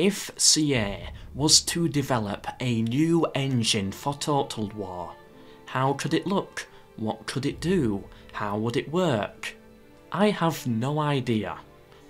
If CA was to develop a new engine for Total War, how could it look? What could it do? How would it work? I have no idea.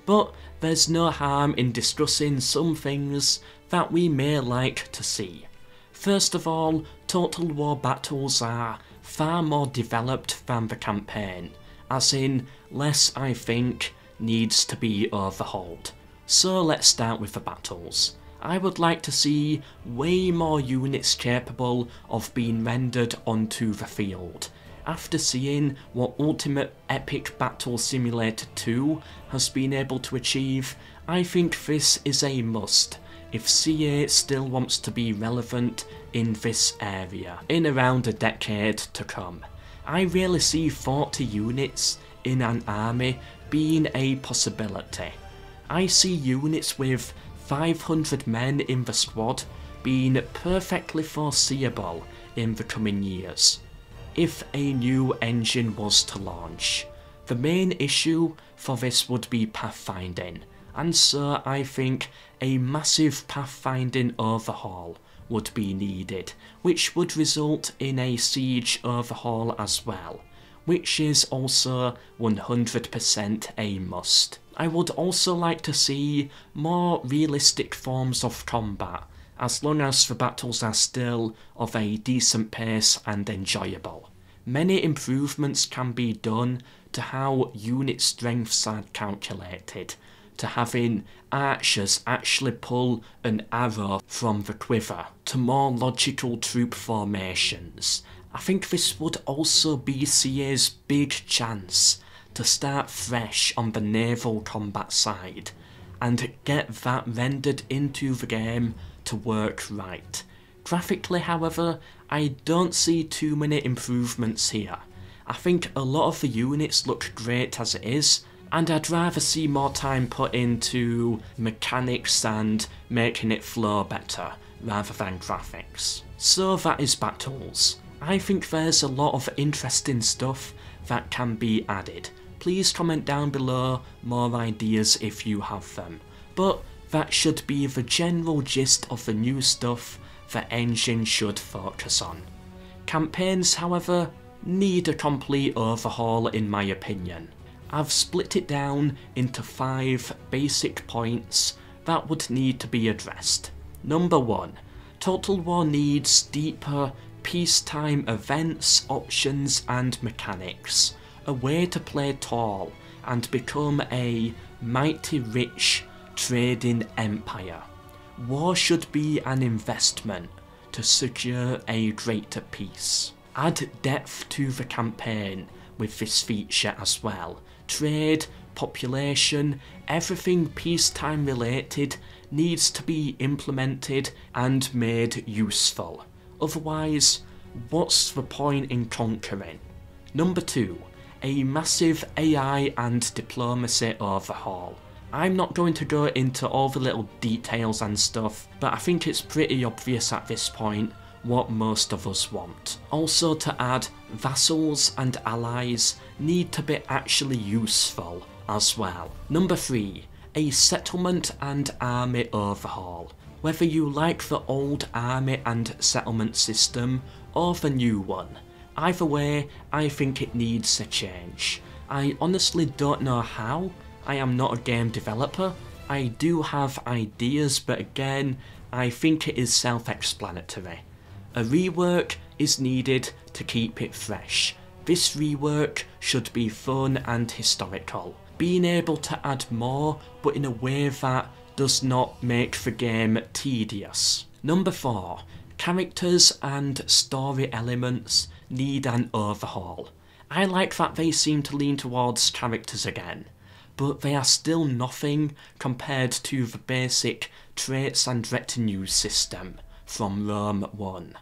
But there's no harm in discussing some things that we may like to see. First of all, Total War battles are far more developed than the campaign, as in, less I think needs to be overhauled. So let's start with the battles. I would like to see way more units capable of being rendered onto the field. After seeing what Ultimate Epic Battle Simulator 2 has been able to achieve, I think this is a must if CA still wants to be relevant in this area in around a decade to come. I really see 40 units in an army being a possibility. I see units with 500 men in the squad being perfectly foreseeable in the coming years, if a new engine was to launch. The main issue for this would be pathfinding, and so I think a massive pathfinding overhaul would be needed, which would result in a siege overhaul as well, which is also 100% a must. I would also like to see more realistic forms of combat, as long as the battles are still of a decent pace and enjoyable. Many improvements can be done to how unit strengths are calculated, to having archers actually pull an arrow from the quiver, to more logical troop formations. I think this would also be CA's big chance to start fresh on the naval combat side, and get that rendered into the game to work right. Graphically, however, I don't see too many improvements here. I think a lot of the units look great as it is, and I'd rather see more time put into mechanics and making it flow better, rather than graphics. So that is battles. I think there's a lot of interesting stuff that can be added. Please comment down below more ideas if you have them. But that should be the general gist of the new stuff the engine should focus on. Campaigns, however, need a complete overhaul in my opinion. I've split it down into 5 basic points that would need to be addressed. Number 1. Total War needs deeper peacetime events, options and mechanics. A way to play tall and become a mighty rich trading empire. War should be an investment to secure a greater peace. Add depth to the campaign with this feature as well. Trade, population, everything peacetime related needs to be implemented and made useful. Otherwise, what's the point in conquering? Number 2. A massive AI and diplomacy overhaul. I'm not going to go into all the little details and stuff, but I think it's pretty obvious at this point what most of us want. Also, to add, vassals and allies need to be actually useful as well. Number 3. A settlement and army overhaul. Whether you like the old army and settlement system or the new one, either way, I think it needs a change. I honestly don't know how. I am not a game developer. I do have ideas, but again, I think it is self-explanatory. A rework is needed to keep it fresh. This rework should be fun and historical, being able to add more but in a way that does not make the game tedious. Number 4. Characters and story elements need an overhaul. I like that they seem to lean towards characters again, but they are still nothing compared to the basic traits and retinue system from Rome 1.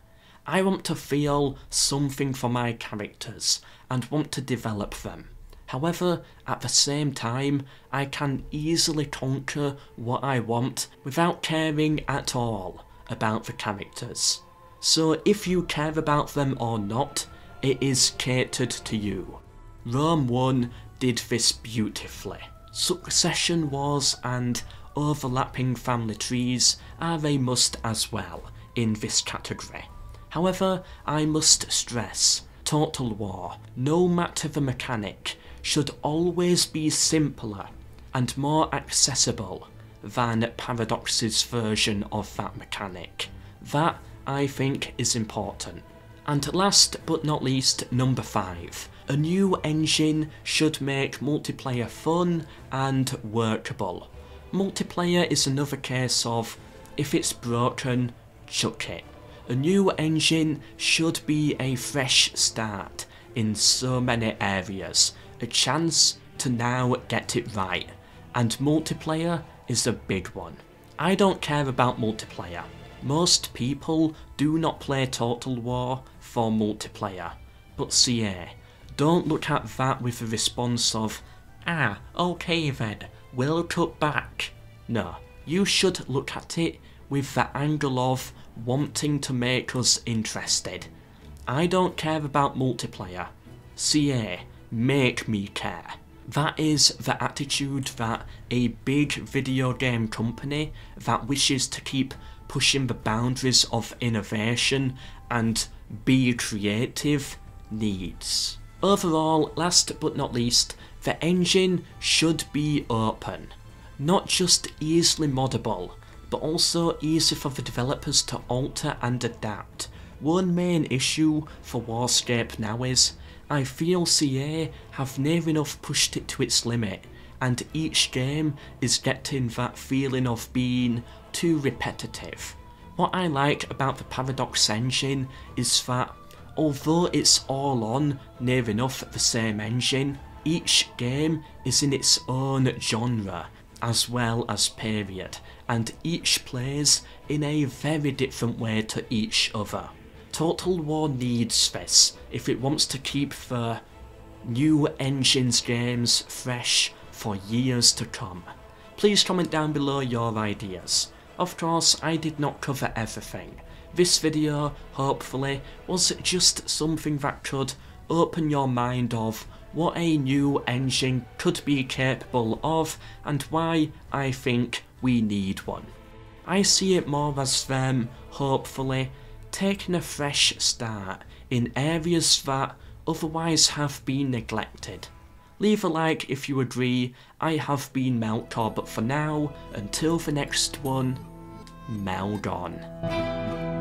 I want to feel something for my characters and want to develop them. However, at the same time, I can easily conquer what I want without caring at all about the characters. So if you care about them or not, it is catered to you. Rome 1 did this beautifully. Succession Wars and overlapping family trees are a must as well in this category. However, I must stress, Total War, no matter the mechanic, should always be simpler and more accessible than Paradox's version of that mechanic. That, I think, is important. And last but not least, number 5. A new engine should make multiplayer fun and workable. Multiplayer is another case of, if it's broken, chuck it. A new engine should be a fresh start in so many areas, a chance to now get it right, and multiplayer is a big one. I don't care about multiplayer. Most people do not play Total War for multiplayer, but CA, don't look at that with a response of, ah, okay then, we'll cut back. No, you should look at it with the angle of wanting to make us interested. I don't care about multiplayer. CA, make me care. That is the attitude that a big video game company that wishes to keep pushing the boundaries of innovation and be creative needs. Overall, last but not least, the engine should be open. Not just easily moddable, but also easy for the developers to alter and adapt. One main issue for Warscape now is, I feel CA have near enough pushed it to its limit, and each game is getting that feeling of being too repetitive. What I like about the Paradox engine is that, although it's all on near enough the same engine, each game is in its own genre as well as period, and each plays in a very different way to each other. Total War needs this if it wants to keep the new engines games fresh for years to come. Please comment down below your ideas. Of course, I did not cover everything. This video, hopefully, was just something that could open your mind of what a new engine could be capable of and why I think we need one. I see it more as them, hopefully, taking a fresh start in areas that otherwise have been neglected. Leave a like if you agree. I have been Melkor, but for now, until the next one, Melgon.